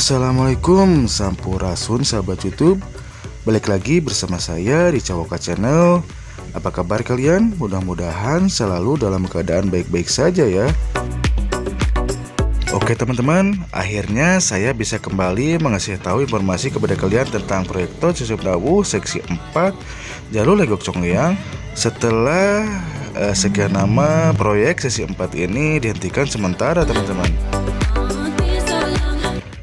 Assalamualaikum Sampurasun sahabat YouTube. Balik lagi bersama saya di Cawoka Channel. Apa kabar kalian? Mudah-mudahan selalu dalam keadaan baik-baik saja ya. Oke teman-teman, akhirnya saya bisa kembali mengasih tahu informasi kepada kalian tentang proyek tol Cisumdawu seksi 4 jalur Legok Conggeang. Setelah sekian lama proyek seksi 4 ini dihentikan sementara teman-teman,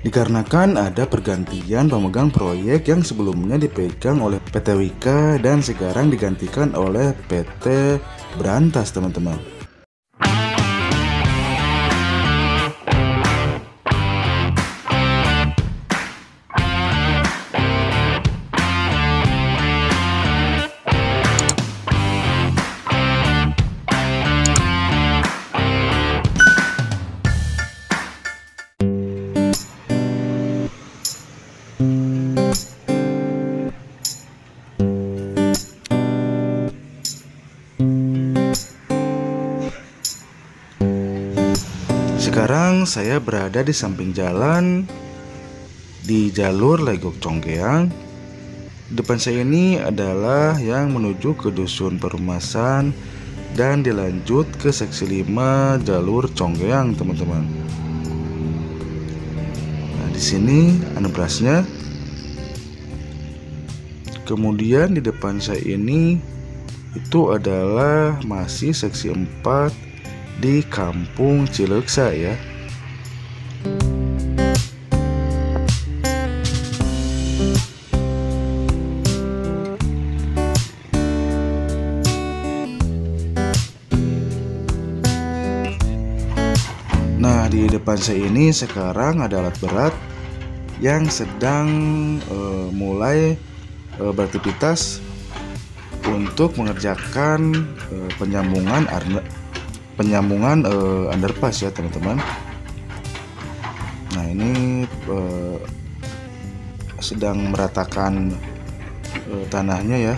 dikarenakan ada pergantian pemegang proyek yang sebelumnya dipegang oleh PT Wika dan sekarang digantikan oleh PT Brantas teman-teman. Sekarang saya berada di samping jalan di jalur Legok Conggeang. Depan saya ini adalah yang menuju ke Dusun Perumasan dan dilanjut ke seksi 5 jalur Conggeang, teman-teman. Nah, di sini anugerasnya. Kemudian di depan saya ini itu adalah masih seksi 4 di Kampung Cileksa ya. Nah, di depan saya ini sekarang ada alat berat yang sedang mulai beraktivitas untuk mengerjakan penyambungan underpass ya teman-teman. Nah, ini sedang meratakan tanahnya ya.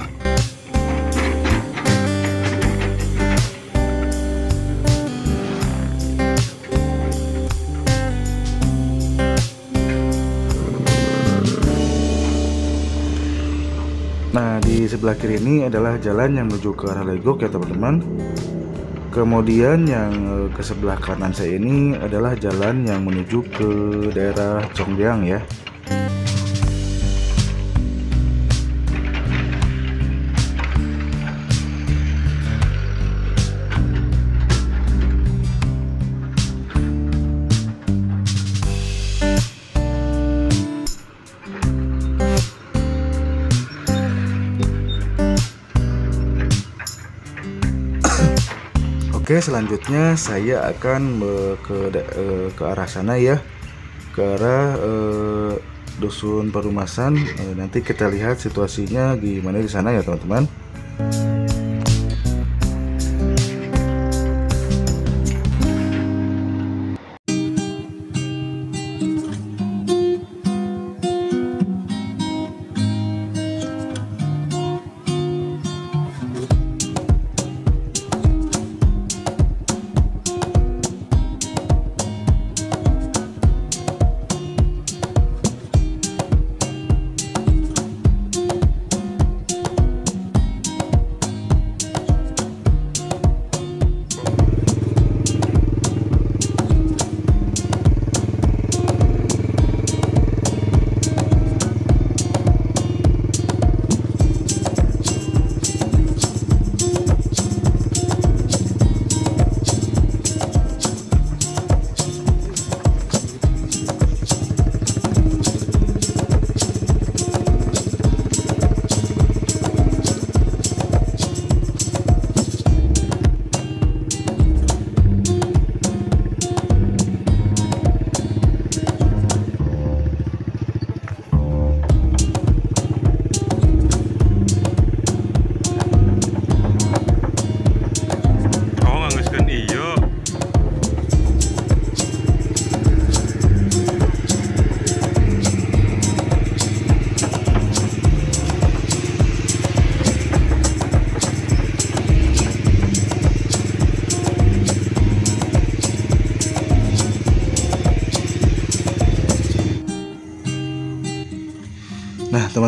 Nah, di sebelah kiri ini adalah jalan yang menuju ke arah Legok ya teman-teman. Kemudian yang ke sebelah kanan saya ini adalah jalan yang menuju ke daerah Conggeang ya. Oke, selanjutnya saya akan ke arah sana ya, ke arah Dusun Perumasan. Nanti kita lihat situasinya gimana di sana ya teman-teman.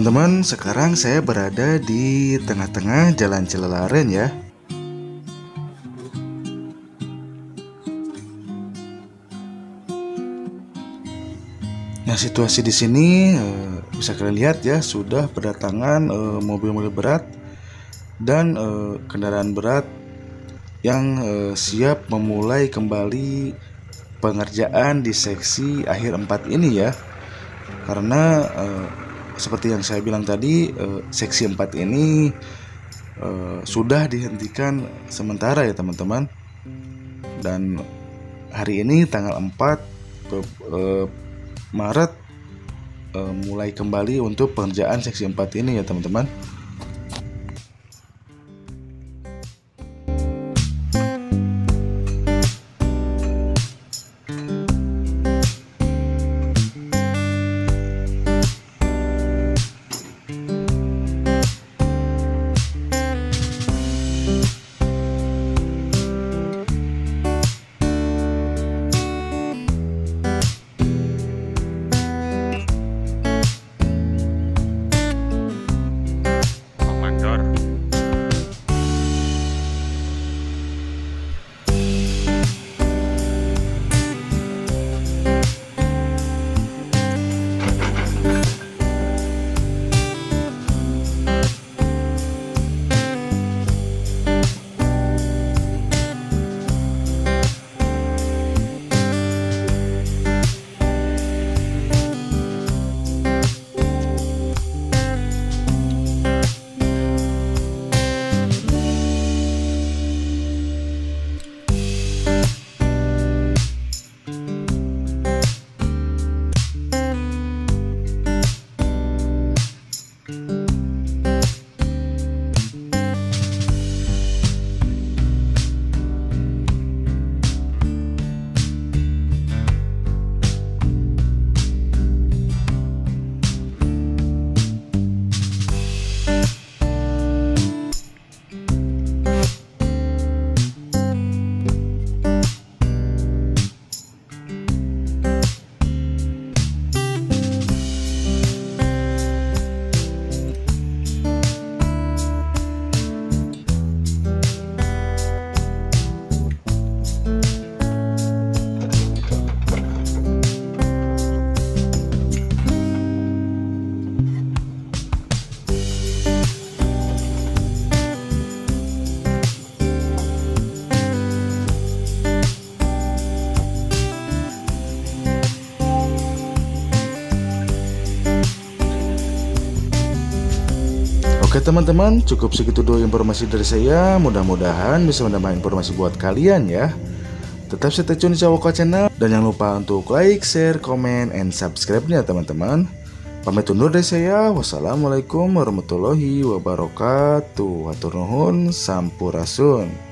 teman-teman, sekarang saya berada di tengah-tengah Jalan Cilelaren ya. Nah, situasi di sini bisa kalian lihat ya, sudah berdatangan mobil-mobil berat dan kendaraan berat yang siap memulai kembali pengerjaan di seksi akhir 4 ini ya. Karena seperti yang saya bilang tadi, seksi 4 ini sudah dihentikan sementara ya teman-teman. Dan hari ini tanggal 4 Maret mulai kembali untuk pengerjaan seksi 4 ini ya teman-teman. Oke teman-teman, cukup segitu dulu informasi dari saya. Mudah-mudahan bisa menambah informasi buat kalian ya. Tetap stay tune di Cawoko Channel. Dan jangan lupa untuk like, share, comment, and subscribe-nya teman-teman. Pamit undur dari saya. Wassalamualaikum warahmatullahi wabarakatuh. Hatur nuhun, sampurasun.